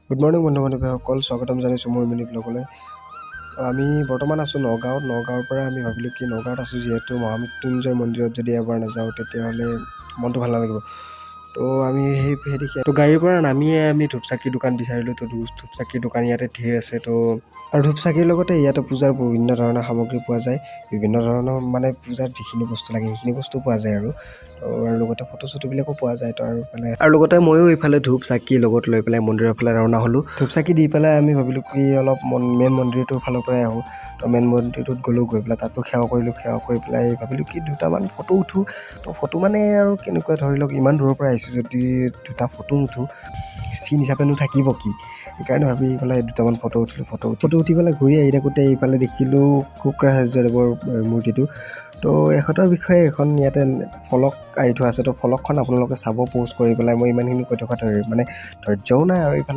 Good morning বন্ধু বান্ধৱীসকল, স্বাগতম জানিছোঁ মোৰ মিনি ব্লগলৈ। আমি বৰ্তমান আছোঁ নগাঁৱৰ পৰা আমি ভাবিলোঁ কি নগাঁৱত আছোঁ যিহেতু মহামৃত্যুঞ্জয় মন্দিৰত যদি এবাৰ নাযাওঁ তেতিয়াহ'লে মনটো ভাল নালাগিব। তো আমি সেই দেখি গাড়ীৰ পৰা নামিয়ে আমি ধূপচাকিৰ দোকান বিচাৰিলোঁ। তো ধূপচাকিৰ দোকান ইয়াতে ধেৰ আছে। তো আৰু ধূপচাকিৰ লগতে ইয়াতে পূজাৰ বিভিন্ন ধৰণৰ সামগ্ৰী পোৱা যায়। বিভিন্ন ধৰণৰ মানে পূজাত যিখিনি বস্তু লাগে সেইখিনি বস্তু পোৱা যায় আৰু লগতে ফটো চটোবিলাকো পোৱা যায়। তো আৰু লগতে ময়ো এইফালে ধূপচাকি লগত লৈ পেলাই মন্দিৰৰ ফালে ৰাওনা হ'লোঁ। ধূপচাকি দি পেলাই আমি ভাবিলোঁ কি অলপ মেইন মন্দিৰটোৰ ফালৰ পৰাই আহোঁ। তো মেইন মন্দিৰটোত গ'লোঁ, গৈ পেলাই তাতো সেৱা কৰিলোঁ। সেৱা কৰি পেলাই ভাবিলোঁ কি দুটামান ফটো উঠোঁ। তো ফটো মানে আৰু কেনেকুৱা ধৰি লওক, ইমান দূৰৰ পৰা আহিছোঁ যদি দুটা ফটো নুঠোঁ চিন হিচাপেনো থাকিব কি, সেইকাৰণে ভাবি পেলাই দুটামান ফটো উঠিলোঁ। ফটো উঠি পেলাই ঘূৰি আহি থাকোঁতে এইফালে দেখিলোঁ শুক্ৰাচাৰ্যদেৱৰ মূৰ্তিটো। তো এখতৰ বিষয়ে এখন ইয়াতে ফলক আঁৰি থোৱা আছে। তো ফলকখন আপোনালোকে চাব প'ষ্ট কৰি পেলাই। মই ইমানখিনি কৈ থকাত মানে ধৈৰ্যও নাই আৰু এইফালে